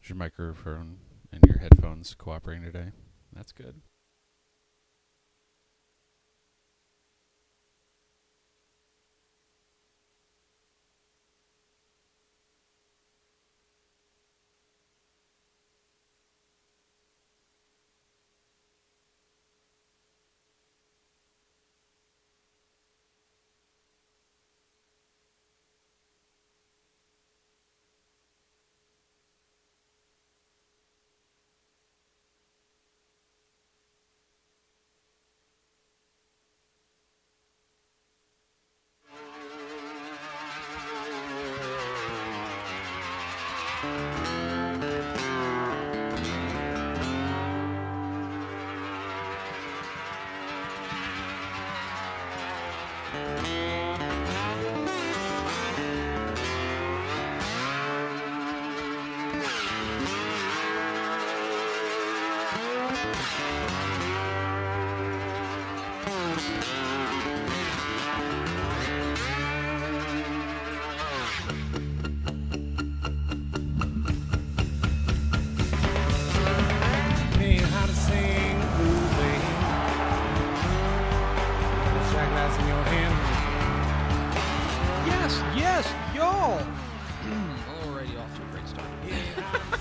Is your microphone and your headphones cooperating today? That's good.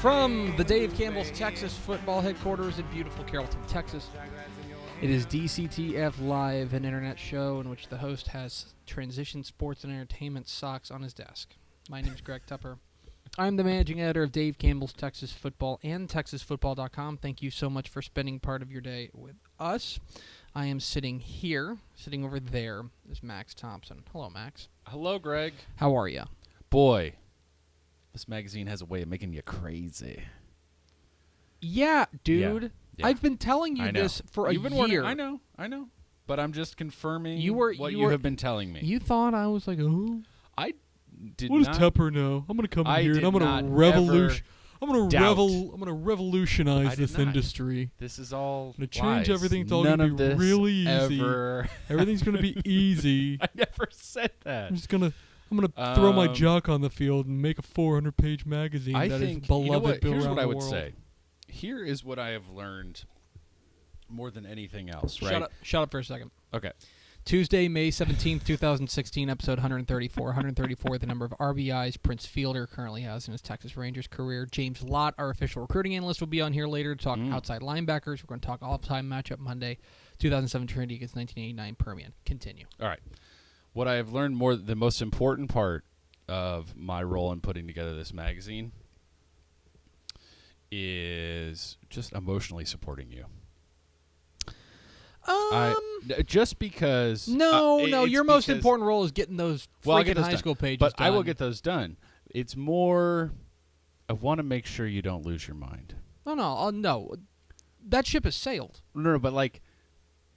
From the Dave Campbell's Texas football headquarters in beautiful Carrollton, Texas, it is DCTF Live, an internet show in which the host has transition sports and entertainment socks on his desk. My name is Greg Tepper. I'm the managing editor of Dave Campbell's Texas Football and TexasFootball.com. Thank you so much for spending part of your day with us. I am sitting here. Sitting over there is Max Thompson. Hello, Max. Hello, Greg. How are you? Boy, this magazine has a way of making you crazy. Yeah, dude. Yeah. I've been telling you this for You've a been year. I know. But I'm just confirming you have been telling me. You thought I was like, oh. I did what not. does Tepper know? I'm going to come I here and did I'm going not to revolution. I'm going doubt. to revolutionize this not. industry. This is all I'm going to change lies. everything. It's all None going of to be this really easy. ever. Everything's going to be easy. I never said that. I'm gonna throw my jock on the field and make a 400-page magazine that is beloved here's around what I the would world. say. Here is what I have learned more than anything else, right? Shut up for a second. Okay. Tuesday, May 17th, 2016, episode 134. 134, the number of RBIs Prince Fielder currently has in his Texas Rangers career. James Lott, our official recruiting analyst, will be on here later to talk outside linebackers. We're going to talk all-time matchup Monday, 2007 Trinity against 1989 Permian. Continue. All right. What I have learned the most important part of my role in putting together this magazine is just emotionally supporting you. Just because... your most important role is getting those freaking high school pages But done. I will get those done. It's more... I want to make sure you don't lose your mind. No. That ship has sailed. No, but like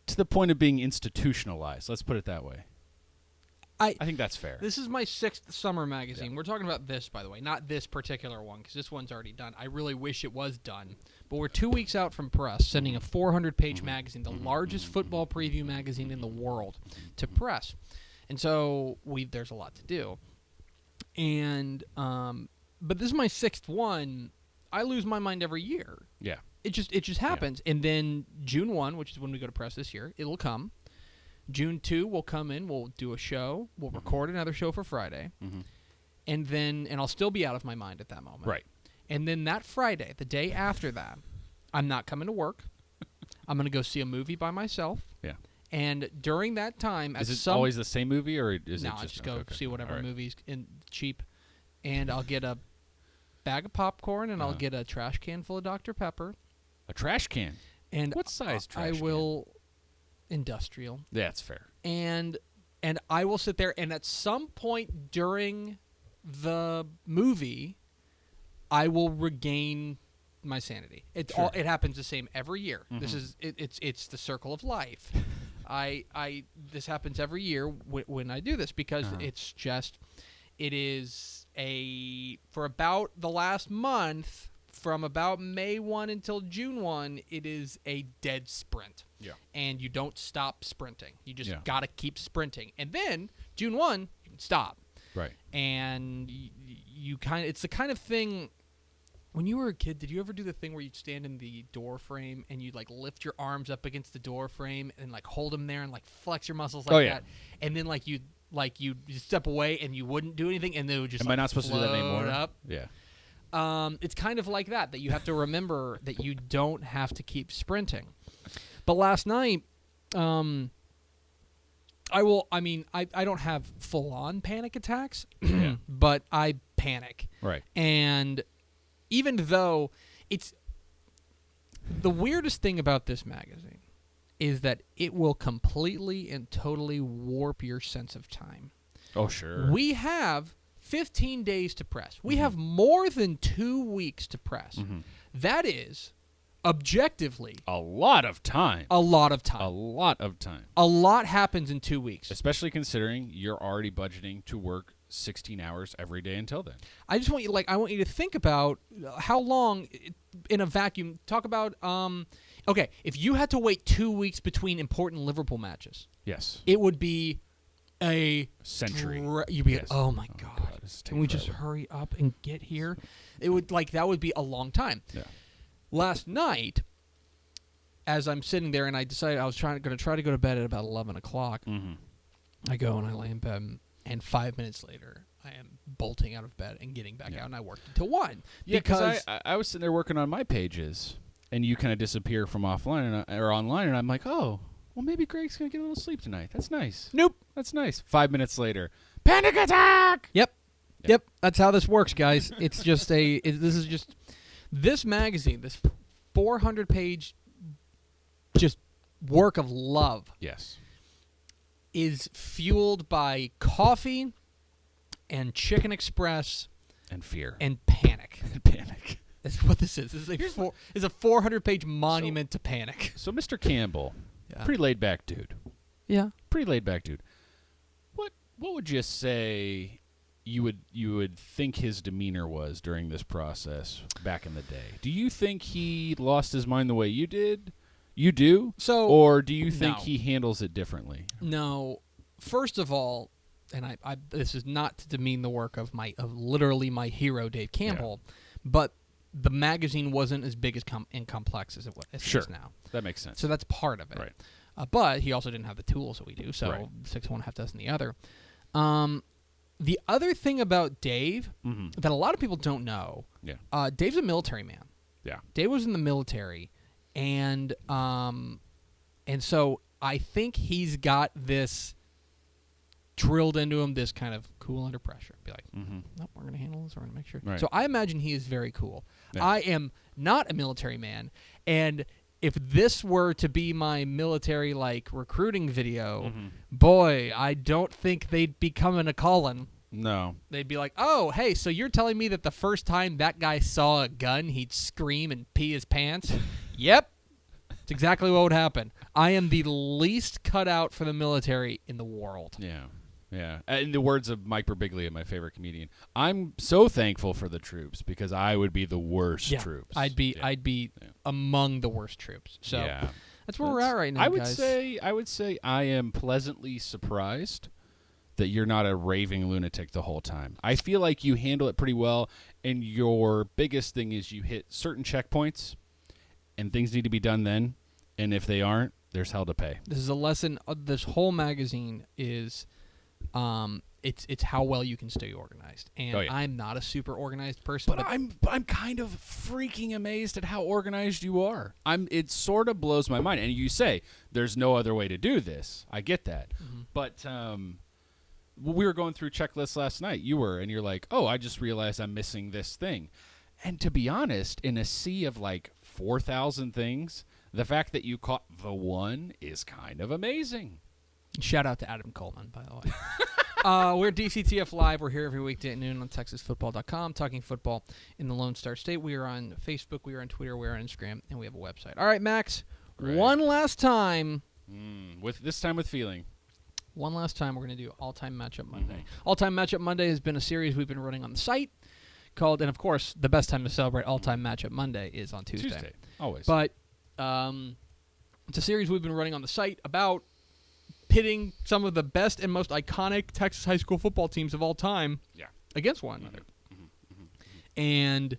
to the point of being institutionalized. Let's put it that way. I think that's fair. This is my 6th summer magazine. Yeah. We're talking about this, by the way, not this particular one, because this one's already done. I really wish it was done. But we're 2 weeks out from press, sending a 400-page magazine, the largest football preview magazine in the world, to press. And so there's a lot to do. And but this is my 6th one. I lose my mind every year. Yeah. It just happens. Yeah. And then June 1, which is when we go to press this year, it'll come. June 2, we'll come in, we'll do a show, we'll record another show for Friday, and I'll still be out of my mind at that moment. Right. And then that Friday, the day after that, I'm not coming to work. I'm going to go see a movie by myself. Yeah. And during that time... Is it always the same movie, or is it just... No, I just go see whatever movie's cheap, and I'll get a bag of popcorn, and I'll get a trash can full of Dr. Pepper. A trash can? And what size trash can? I will... Industrial. Yeah, that's fair. And I will sit there, and at some point during the movie, I will regain my sanity. It happens the same every year. This is it's the circle of life. This happens every year when I do this, because it is for about the last month, from about May 1 until June 1, it is a dead sprint. Yeah. And you don't stop sprinting. You just got to keep sprinting. And then June 1, you can stop. Right. And you it's the kind of thing When you were a kid, did you ever do the thing where you'd stand in the door frame and you'd like lift your arms up against the door frame and like hold them there and like flex your muscles like that, and then like you'd step away and you wouldn't do anything and they would just Am I not supposed to do that anymore? Up. Yeah. It's kind of like that you have to remember that you don't have to keep sprinting. But last night, I don't have full-on panic attacks, but I panic. Right. And even though it's the weirdest thing about this magazine is that it will completely and totally warp your sense of time. Oh, sure. We have 15 days to press. We have more than 2 weeks to press. Mm-hmm. That is, objectively, a lot of time. A lot of time. A lot of time. A lot happens in 2 weeks. Especially considering you're already budgeting to work 16 hours every day until then. I just want you, I want you to think about how long in a vacuum. Talk about, okay, if you had to wait 2 weeks between important Liverpool matches. Yes. It would be a century. You'd be, oh my God. Can we just forever. hurry up and get here? It would, that would be a long time. Yeah. Last night, as I'm sitting there and I decided I was going to try to go to bed at about 11 o'clock, I go and I lay in bed, and 5 minutes later, I am bolting out of bed and getting back out, and I worked until 1. Yeah, because I was sitting there working on my pages, and you kind of disappear from offline or online, and I'm like, oh, well, maybe Greg's going to get a little sleep tonight. That's nice. Nope. That's nice. 5 minutes later, panic attack! Yep. That's how this works, guys. It's just this magazine, this 400-page just work of love. Yes. Is fueled by coffee and Chicken Express and fear and panic. Panic. That's what this is. This is a 400-page monument to panic. So Mr. Campbell, pretty laid back dude. Yeah. Pretty laid back dude. What would you say you would think his demeanor was during this process back in the day? Do you think he lost his mind the way you did? You do? Or do you think he handles it differently? No. First of all, and I this is not to demean the work of literally my hero, Dave Campbell, but the magazine wasn't as big and complex as it is now. That makes sense. So that's part of it. Right. But he also didn't have the tools that we do, so 6 one, half dozen the other. The other thing about Dave that a lot of people don't know, Dave's a military man. Yeah. Dave was in the military, and so I think he's got this drilled into him, this kind of cool under pressure. Be like, nope, we're going to handle this. We're going to make sure. Right. So I imagine he is very cool. Yeah. I am not a military man, and if this were to be my military recruiting video, boy, I don't think they'd be coming to calling. No. They'd be like, oh, hey, so you're telling me that the first time that guy saw a gun, he'd scream and pee his pants? Yep. It's exactly what would happen. I am the least cut out for the military in the world. Yeah. Yeah. In the words of Mike Birbiglia, my favorite comedian, I'm so thankful for the troops because I would be the worst troops. I'd be among the worst troops. So that's where we're at right now, I would guys. say I am pleasantly surprised that you're not a raving lunatic the whole time. I feel like you handle it pretty well, and your biggest thing is you hit certain checkpoints, and things need to be done then, and if they aren't, there's hell to pay. This is a lesson. This whole magazine is... it's how well you can stay organized, and I'm not a super organized person, but I'm kind of freaking amazed at how organized you are. It sort of blows my mind. And you say there's no other way to do this. I get that, but we were going through checklists last night. And you're like, oh, I just realized I'm missing this thing. And to be honest, in a sea of 4,000 things, the fact that you caught the one is kind of amazing. Shout out to Adam Coleman, by the way. We're DCTF Live. We're here every weekday at noon on TexasFootball.com, talking football in the Lone Star State. We are on Facebook, we are on Twitter, we are on Instagram, and we have a website. All right, Max, one last time. This time with feeling. One last time, we're going to do All-Time Matchup Monday. All-Time Matchup Monday has been a series we've been running on the site called, and of course, the best time to celebrate All-Time Matchup Monday is on Tuesday. Always. But it's a series we've been running on the site about pitting some of the best and most iconic Texas high school football teams of all time against one another. And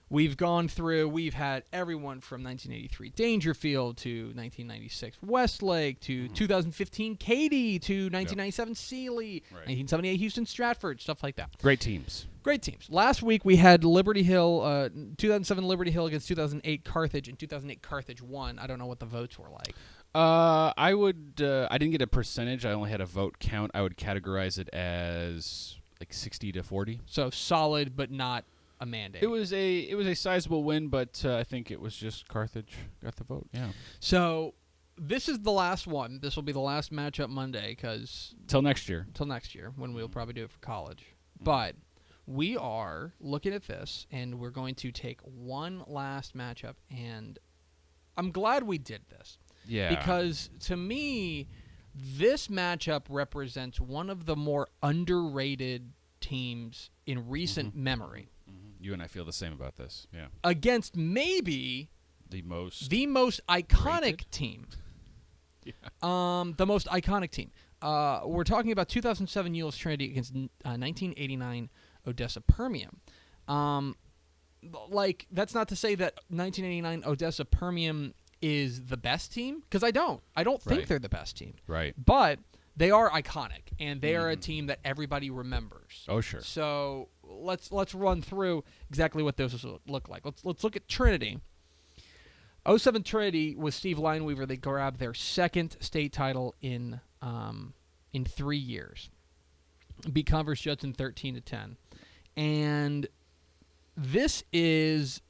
We've gone through, we've had everyone from 1983 Dangerfield to 1996 Westlake to 2015 Katy to 1997 Sealy, 1978 Houston Stratford, stuff like that. Great teams. Great teams. Last week we had Liberty Hill, 2007 Liberty Hill against 2008 Carthage, and 2008 Carthage won. I don't know what the votes were like. I didn't get a percentage. I only had a vote count. I would categorize it as like 60-40. So solid, but not a mandate. It was a sizable win, but I think it was just Carthage got the vote. Yeah. So this is the last one. This will be the last matchup Monday because till next year when we'll probably do it for college. But we are looking at this, and we're going to take one last matchup, and I'm glad we did this. Yeah. Because to me, this matchup represents one of the more underrated teams in recent memory. You and I feel the same about this. Yeah. Against maybe the most iconic rated? team. Yeah. The most iconic team. We're talking about 2007 Euless Trinity against 1989 Odessa Permian. That's not to say that 1989 Odessa Permian is the best team, because I don't think they're the best team. Right. But they are iconic, and they are a team that everybody remembers. Oh, sure. So let's run through exactly what those look like. Let's look at Trinity. 07 Trinity with Steve Lineweaver. They grabbed their second state title in 3 years. Beat Converse Judson 13-10, and this is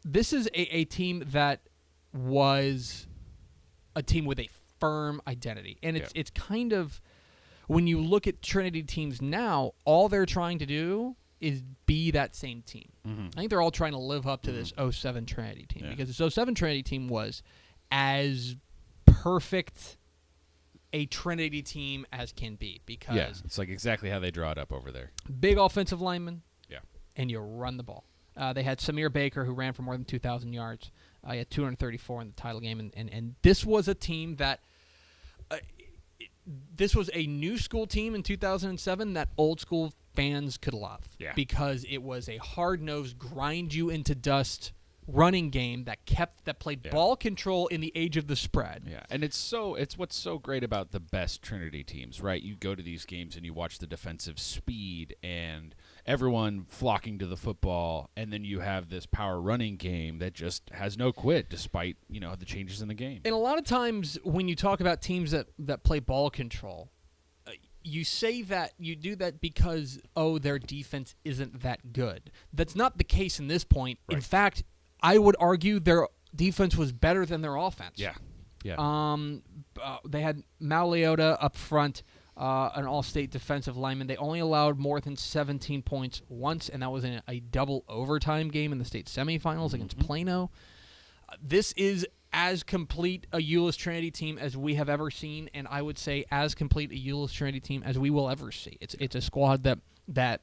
a team that was a team with a firm identity, and it's kind of, when you look at Trinity teams now, all they're trying to do is be that same team. I think they're all trying to live up to this 07 Trinity team, because this 07 Trinity team was as perfect a Trinity team as can be, because it's like exactly how they draw it up over there. Big offensive linemen, and you run the ball. They had Samir Baker, who ran for more than 2,000 yards. He had 234 in the title game, and this was a team that this was a new school team in 2007 that old school fans could love, because it was a hard-nosed, grind you into dust running game that played ball control in the age of the spread. Yeah, and it's what's so great about the best Trinity teams, right? You go to these games and you watch the defensive speed and everyone flocking to the football, and then you have this power running game that just has no quit despite, the changes in the game. And a lot of times when you talk about teams that play ball control, you say that you do that because, their defense isn't that good. That's not the case in this point. Right. In fact, I would argue their defense was better than their offense. Yeah. They had Maliota up front, an all-state defensive lineman. They only allowed more than 17 points once, and that was in a double overtime game in the state semifinals against Plano. This is as complete a Euless Trinity team as we have ever seen, and I would say as complete a Euless Trinity team as we will ever see. It's a squad that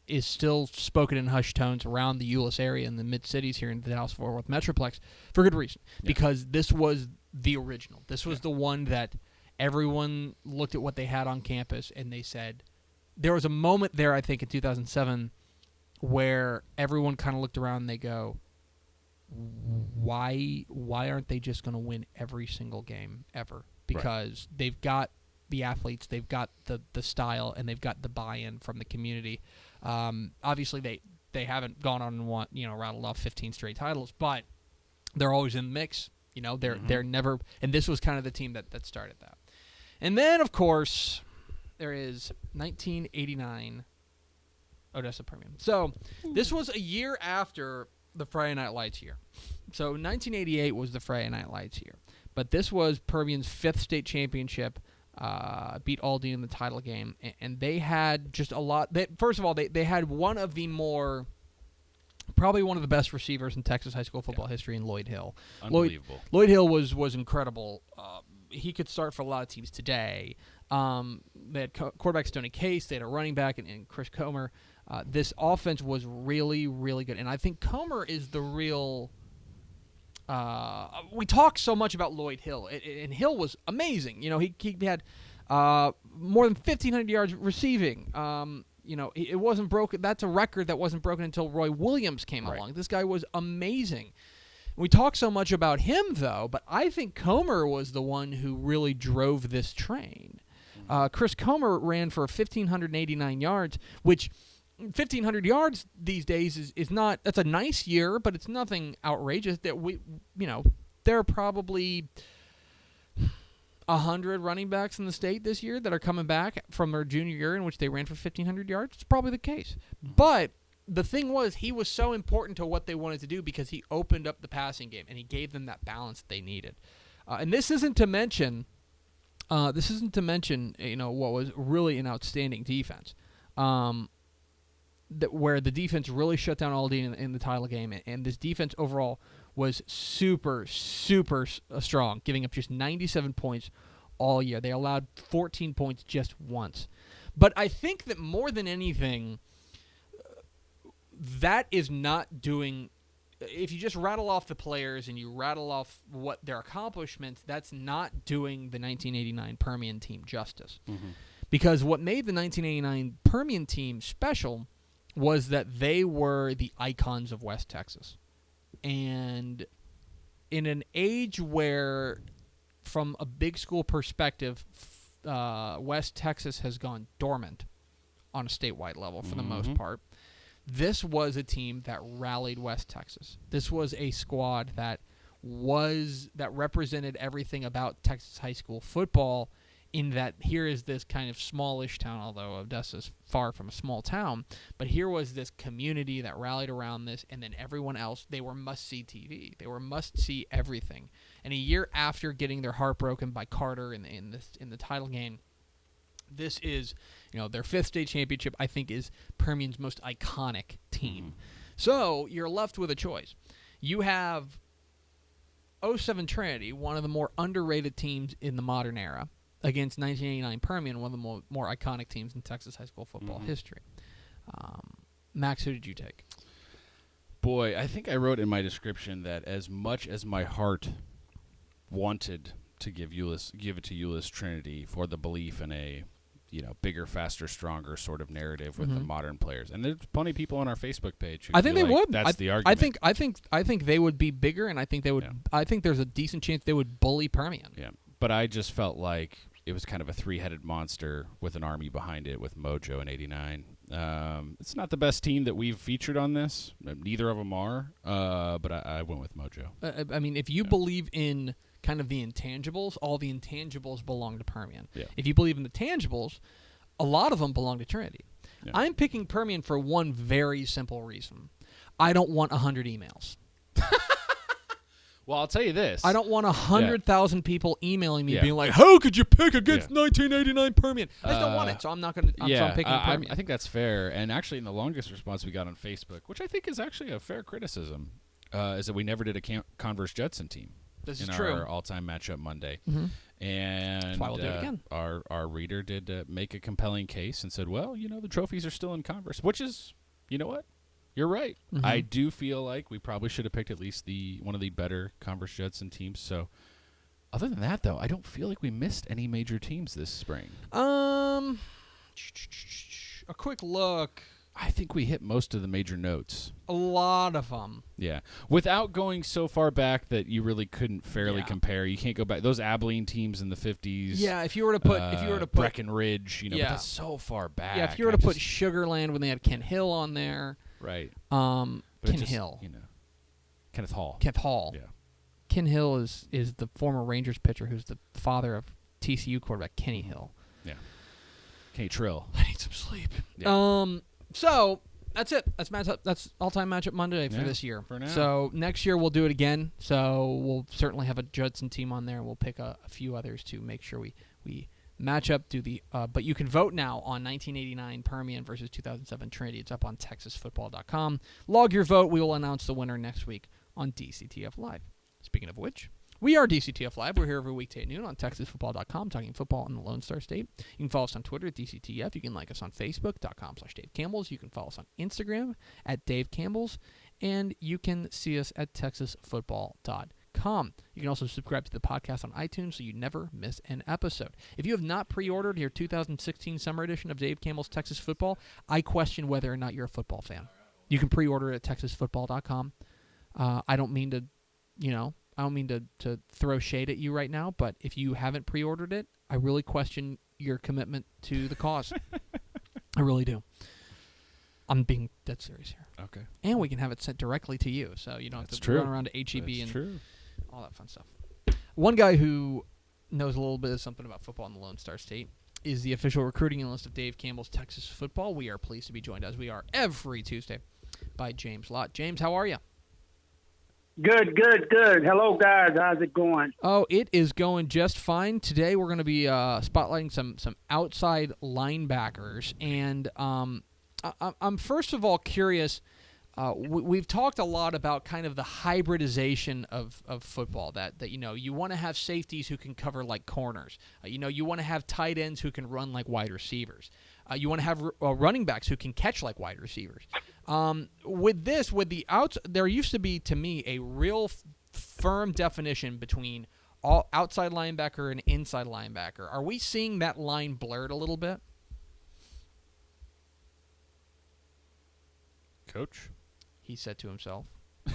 is still spoken in hushed tones around the Euless area and the mid-cities here in the Dallas-Fort Worth Metroplex for good reason, because this was the original. This was the one that everyone looked at what they had on campus and they said, there was a moment there, I think, in 2007 where everyone kind of looked around and they go, why aren't they just going to win every single game ever? Because they've got the athletes, they've got the style, and they've got the buy-in from the community. Obviously, they haven't gone on and won, rattled off 15 straight titles, but they're always in the mix. They're never, and this was kind of the team that started that. And then, of course, there is 1989 Odessa Permian. So this was a year after the Friday Night Lights year. So 1988 was the Friday Night Lights year, but this was Permian's 5th state championship. Beat Aldi in the title game, and they had just a lot. First of all, they had probably one of the best receivers in Texas high school football history in Lloyd Hill. Unbelievable. Lloyd Hill was incredible. He could start for a lot of teams today. They had quarterback Stoney Case. They had a running back in Chris Comer. This offense was really, really good, and I think Comer is the real. We talk so much about Lloyd Hill, and Hill was amazing. He had more than 1,500 yards receiving, it wasn't broken. That's a record that wasn't broken until Roy Williams came along. This guy was amazing. We talk so much about him, though, but I think Comer was the one who really drove this train. Chris Comer ran for 1,589 yards, which 1,500 yards these days is not. That's a nice year, but it's nothing outrageous. That there are probably 100 running backs in the state this year that are coming back from their junior year in which they ran for 1,500 yards. It's probably the case, but the thing was, he was so important to what they wanted to do because he opened up the passing game and he gave them that balance that they needed. And this isn't to mention, what was really an outstanding defense, where the defense really shut down Aldine in the title game, and this defense overall was super, super strong, giving up just 97 points all year. They allowed 14 points just once. But I think that more than anything, that is not doing. If you just rattle off the players and you rattle off what their accomplishments, that's not doing the 1989 Permian team justice. Mm-hmm. Because what made the 1989 Permian team special was that they were the icons of West Texas. And in an age where, from a big school perspective, West Texas has gone dormant on a statewide level for the most part, this was a team that rallied West Texas. This was a squad that represented everything about Texas high school football, in that here is this kind of smallish town, although Odessa's far from a small town, but here was this community that rallied around this, and then everyone else, they were must-see TV. They were must-see everything. And a year after getting their heart broken by Carter in the title game, this is, their fifth state championship, I think, is Permian's most iconic team. So you're left with a choice. You have 07 Trinity, one of the more underrated teams in the modern era, against 1989 Permian, one of the more iconic teams in Texas high school football history. Max, who did you take? Boy, I think I wrote in my description that as much as my heart wanted to give it to Euless Trinity for the belief in a bigger, faster, stronger sort of narrative with the modern players, and there's plenty of people on our Facebook page who I think they would. That's the argument. I think they would be bigger, and I think they would. Yeah. I think there's a decent chance they would bully Permian. Yeah, but I just felt like it was kind of a three-headed monster with an army behind it with Mojo in '89. It's not the best team that we've featured on this. Neither of them are, but I went with Mojo. I mean, if you believe in kind of the intangibles, all the intangibles belong to Permian. Yeah. If you believe in the tangibles, a lot of them belong to Trinity. Yeah. I'm picking Permian for one very simple reason. I don't want 100 emails. Well, I'll tell you this. I don't want 100,000 people emailing me being like, how could you pick against 1989 Permian? I just don't want it, so I'm not going to. So I'm picking Permian. I think that's fair. And actually, in the longest response we got on Facebook, which I think is actually a fair criticism, is that we never did a Converse Judson team. This is true. In our all-time matchup Monday. And that's why we'll do it again. Our reader did make a compelling case and said, well, the trophies are still in Converse, which is, you know what? You're right. I do feel like we probably should have picked at least one of the better Converse Judson teams. So, other than that, though, I don't feel like we missed any major teams this spring. A quick look. I think we hit most of the major notes. A lot of them. Yeah. Without going so far back that you really couldn't fairly compare. You can't go back. Those Abilene teams in the 50s. Yeah, if you were to put Breckenridge, but that's so far back. Yeah, if you were to put Sugarland when they had Kent Hill on there. Right. Hill. Kenneth Hall. Yeah. Ken Hill is the former Rangers pitcher who's the father of TCU quarterback Kenny Hill. Yeah. Kenny Trill. I need some sleep. Yeah. So that's it. That's all-time matchup Monday for this year. For now. So next year we'll do it again. So we'll certainly have a Judson team on there. We'll pick a few others to make sure we match up. But you can vote now on 1989 Permian versus 2007 Trinity. It's up on TexasFootball.com. Log your vote. We will announce the winner next week on DCTF Live. Speaking of which, we are DCTF Live. We're here every weekday at noon on TexasFootball.com talking football in the Lone Star State. You can follow us on Twitter at DCTF. You can like us on Facebook.com/Dave Campbell's. You can follow us on Instagram at Dave Campbell's. And you can see us at TexasFootball.com. DCTF.com. You can also subscribe to the podcast on iTunes so you never miss an episode. If you have not pre-ordered your 2016 summer edition of Dave Campbell's Texas Football, I question whether or not you're a football fan. You can pre-order it at TexasFootball.com. I don't mean to throw shade at you right now, but if you haven't pre-ordered it, I really question your commitment to the cause. I really do. I'm being dead serious here. Okay. And we can have it sent directly to you, so you don't have to run around to HEB and all that fun stuff. One guy who knows a little bit of something about football in the Lone Star State is the official recruiting analyst of Dave Campbell's Texas Football. We are pleased to be joined, as we are every Tuesday, by James Lott. James, how are you? Good. Hello, guys. How's it going? Oh, it is going just fine. Today we're going to be spotlighting some outside linebackers, and I'm first of all curious. We've talked a lot about kind of the hybridization of football, that you want to have safeties who can cover like corners. You want to have tight ends who can run like wide receivers. You want to have running backs who can catch like wide receivers. With the outs, there used to be, to me, a real firm definition between outside linebacker and inside linebacker. Are we seeing that line blurred a little bit? Coach? He said to himself. Is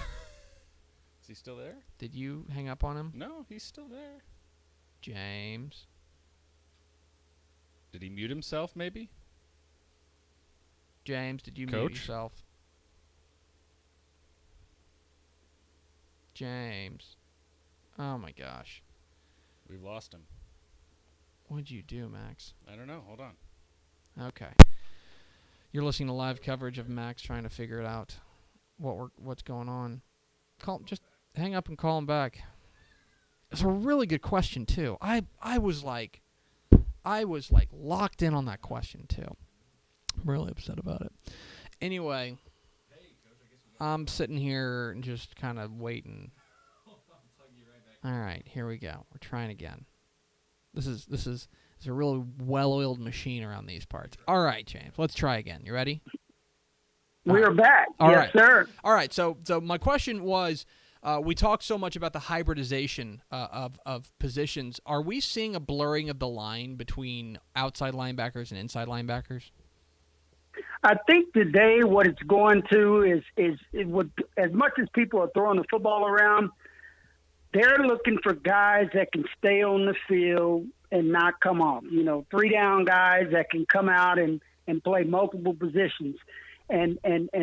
he still there? Did you hang up on him? No, he's still there. James? Did he mute himself, maybe? James, did you Coach? mute yourself? James. Oh, my gosh. We've lost him. What'd you do, Max? I don't know. Hold on. Okay. You're listening to live coverage of Max trying to figure it out, what's going on. Just hang up and call him back. It's a really good question too. I was like locked in on that question too. I'm really upset about it. Anyway, I'm sitting here and just kind of waiting. All right, here we go. We're trying again. This is a really well-oiled machine around these parts. All right, James, let's try again. You ready? We're back. All yes, right. sir. All right, so my question was, we talked so much about the hybridization of positions. Are we seeing a blurring of the line between outside linebackers and inside linebackers? I think today what it's going to is as much as people are throwing the football around, they're looking for guys that can stay on the field and not come off. 3-down guys that can come out and play multiple positions. And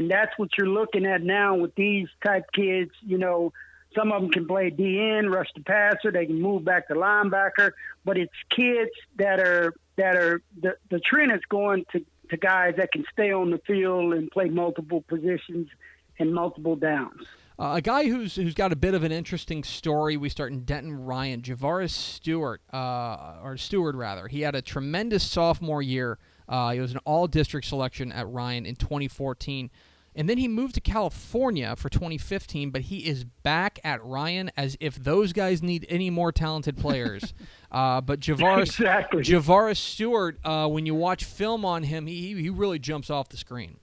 that's what you're looking at now with these type kids. Some of them can play DN, rush the passer. They can move back to linebacker. But it's kids that are the trend is going to guys that can stay on the field and play multiple positions and multiple downs. A guy who's got a bit of an interesting story. We start in Denton, Ryan. Javaris Stewart, he had a tremendous sophomore year. He was an all-district selection at Ryan in 2014. And then he moved to California for 2015, but he is back at Ryan as if those guys need any more talented players. But Javaris Stewart, when you watch film on him, he really jumps off the screen.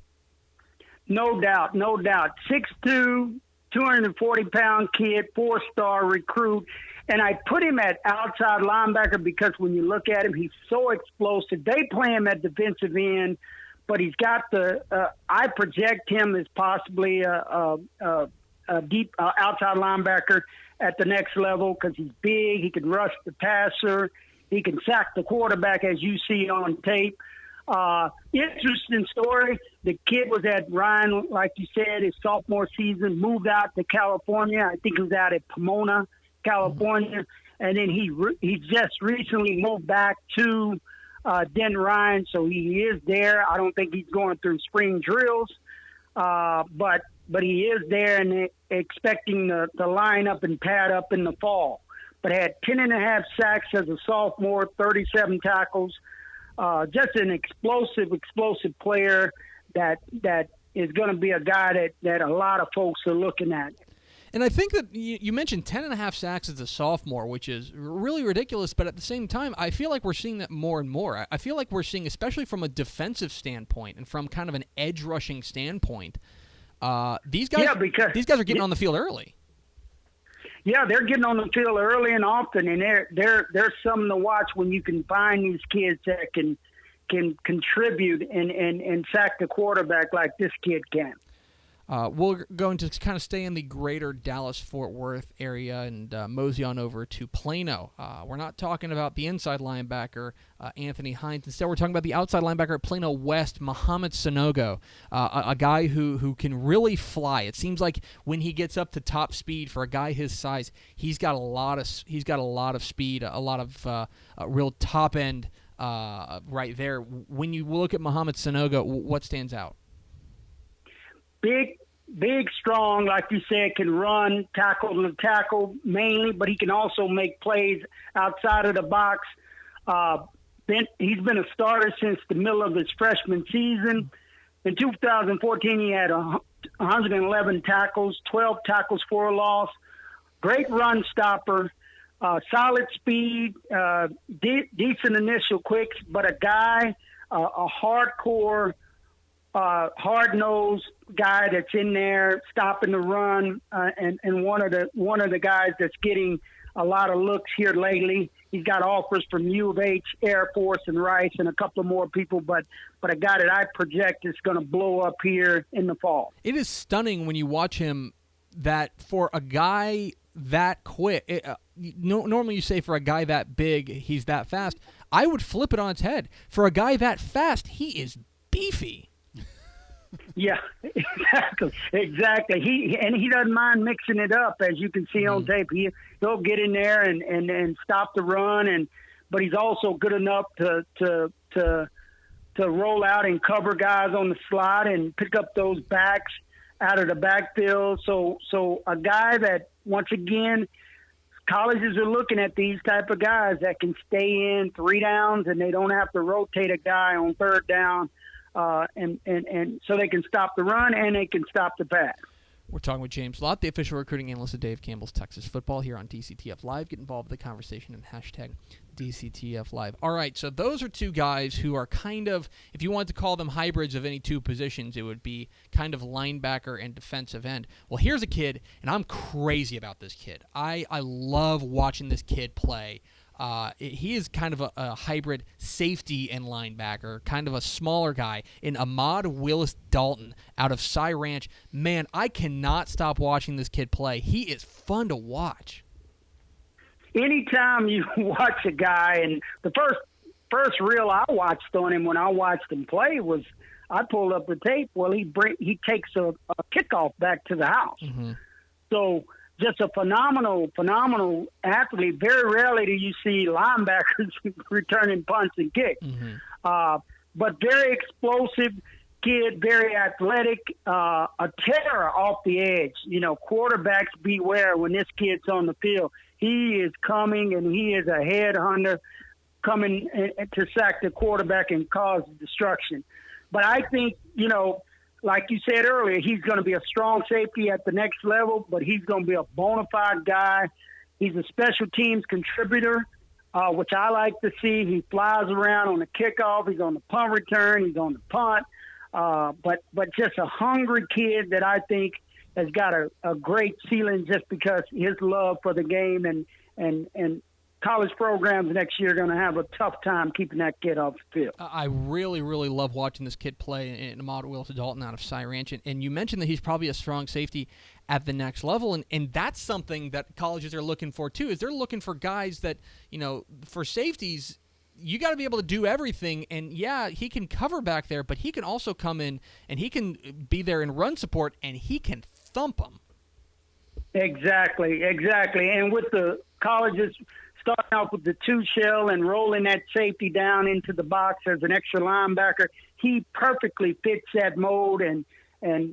No doubt. 6'2", 240-pound kid, 4-star recruit. And I put him at outside linebacker because when you look at him, he's so explosive. They play him at defensive end, but he's got I project him as possibly a deep outside linebacker at the next level because he's big. He can rush the passer. He can sack the quarterback, as you see on tape. Interesting story. The kid was at Ryan, like you said, his sophomore season, moved out to California. I think he was out at Pomona, California. And then he just recently moved back to Denton Ryan, so he is there. I don't think he's going through spring drills, but he is there and expecting to line up and pad up in the fall. But had 10.5 sacks as a sophomore, 37 tackles. Just an explosive player that is going to be a guy that a lot of folks are looking at. And I think that you mentioned 10.5 sacks as a sophomore, which is really ridiculous. But at the same time, I feel like we're seeing that more and more. I feel like we're seeing, especially from a defensive standpoint and from kind of an edge rushing standpoint, these guys are getting on the field early. Yeah, they're getting on the field early and often, and they're something to watch when you can find these kids that can contribute and sack the quarterback like this kid can. We're going to kind of stay in the greater Dallas-Fort Worth area and mosey on over to Plano. We're not talking about the inside linebacker, Anthony Hines. Instead, we're talking about the outside linebacker at Plano West, Mohamed Sanogo, a guy who can really fly. It seems like when he gets up to top speed for a guy his size, he's got a lot of speed, a lot of real top end right there. When you look at Mohamed Sanogo, what stands out? Big, strong, like you said, can run, tackle mainly, but he can also make plays outside of the box. He's been a starter since the middle of his freshman season. In 2014, he had 111 tackles, 12 tackles for a loss. Great run stopper, solid speed, decent initial quicks, but a guy, a hardcore, hard-nosed guy that's in there stopping the run, and one of the guys that's getting a lot of looks here lately. He's got offers from U of H, Air Force, and Rice, and a couple of more people, but a guy that I project is going to blow up here in the fall. It is stunning when you watch him that for a guy that quick. Normally you say for a guy that big, he's that fast. I would flip it on its head. For a guy that fast, he is beefy. Yeah, exactly. He doesn't mind mixing it up, as you can see on tape. He'll get in there and stop the run, but he's also good enough to roll out and cover guys on the slot and pick up those backs out of the backfield. So a guy that, once again, colleges are looking at these type of guys that can stay in 3 downs and they don't have to rotate a guy on 3rd down. And so they can stop the run and they can stop the pass. We're talking with James Lott, the official recruiting analyst of Dave Campbell's Texas Football, here on DCTF Live. Get involved with the conversation and hashtag DCTF Live. All right, so those are two guys who are kind of, if you wanted to call them hybrids of any two positions, it would be kind of linebacker and defensive end. Well, here's a kid, and I'm crazy about this kid. I love watching this kid play. He is kind of a hybrid safety and linebacker, kind of a smaller guy in Ahmad Willis Dalton out of Cy Ranch. Man, I cannot stop watching this kid play. He is fun to watch. Anytime you watch a guy, and the first reel I watched on him when I watched him play was I pulled up the tape. Well, he takes a kickoff back to the house. Mm-hmm. So just a phenomenal athlete. Very rarely do you see linebackers returning punts and kicks. Mm-hmm. But very explosive kid, very athletic, a terror off the edge. You know, quarterbacks beware when this kid's on the field. He is coming, and he is a headhunter coming to sack the quarterback and cause destruction. But I think, you know, like you said earlier, he's going to be a strong safety at the next level, but he's going to be a bona fide guy. He's a special teams contributor, which I like to see. He flies around on the kickoff. He's on the punt return. He's on the punt. But just a hungry kid that I think has got a great ceiling just because his love for the game, and college programs next year are going to have a tough time keeping that kid off the field. I really, really love watching this kid play in Ahmad Willis Dalton out of Cy Ranch. And you mentioned that he's probably a strong safety at the next level. And that's something that colleges are looking for, too, is they're looking for guys that, you know, for safeties, you got to be able to do everything. And, yeah, he can cover back there, but he can also come in and he can be there in run support, and he can thump them. Exactly. And with the colleges starting off with the 2-shell and rolling that safety down into the box as an extra linebacker, he perfectly fits that mode, and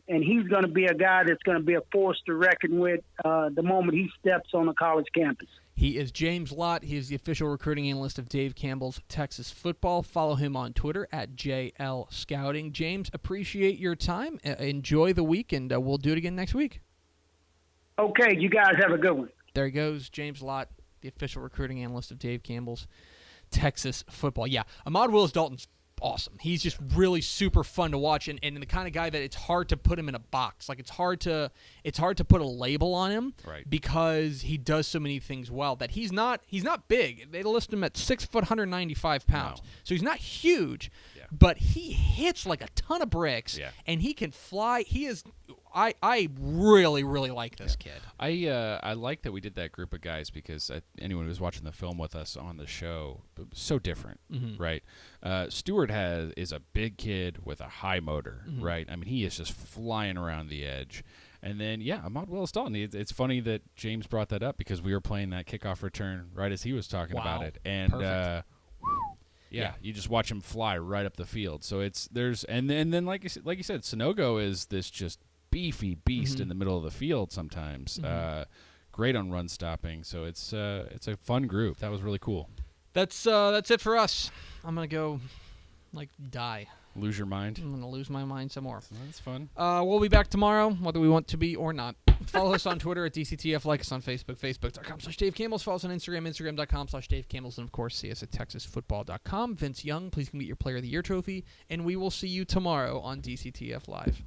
he's going to be a guy that's going to be a force to reckon with the moment he steps on a college campus. He is James Lott. He is the official recruiting analyst of Dave Campbell's Texas Football. Follow him on Twitter at JL Scouting. James, appreciate your time. Enjoy the week, and we'll do it again next week. Okay, you guys have a good one. There he goes, James Lott, the official recruiting analyst of Dave Campbell's Texas Football. Yeah, Ahmad Willis Dalton's awesome. He's just really super fun to watch, and the kind of guy that it's hard to put him in a box. Like it's hard to put a label on him, Right. because he does so many things well. That he's not big. They list him at 6 foot, 195 pounds. No. So he's not huge, Yeah. but he hits like a ton of bricks, Yeah. and he can fly. He is. I really like this kid. I like that we did that group of guys because anyone who was watching the film with us on the show, so different, right? Stewart is a big kid with a high motor, right? I mean, he is just flying around the edge. And then, Ahmad Willis-Dalton. It's funny that James brought that up because we were playing that kickoff return right as he was talking about it, and Yeah. you just watch him fly right up the field. So and then like you said, Sonogo is this just beefy beast in the middle of the field sometimes. Great on run stopping. So it's a fun group. That was really cool. That's it for us. I'm gonna go die. Lose your mind. I'm gonna lose my mind some more. That's fun. We'll be back tomorrow, whether we want to be or not. Follow us on Twitter at DCTF. Like us on Facebook, facebook.com/Dave Campbells. Follow us on Instagram, instagram.com/Dave Campbells. And, of course, see us at texasfootball.com. Vince Young, please come get your Player of the Year trophy. And we will see you tomorrow on DCTF Live.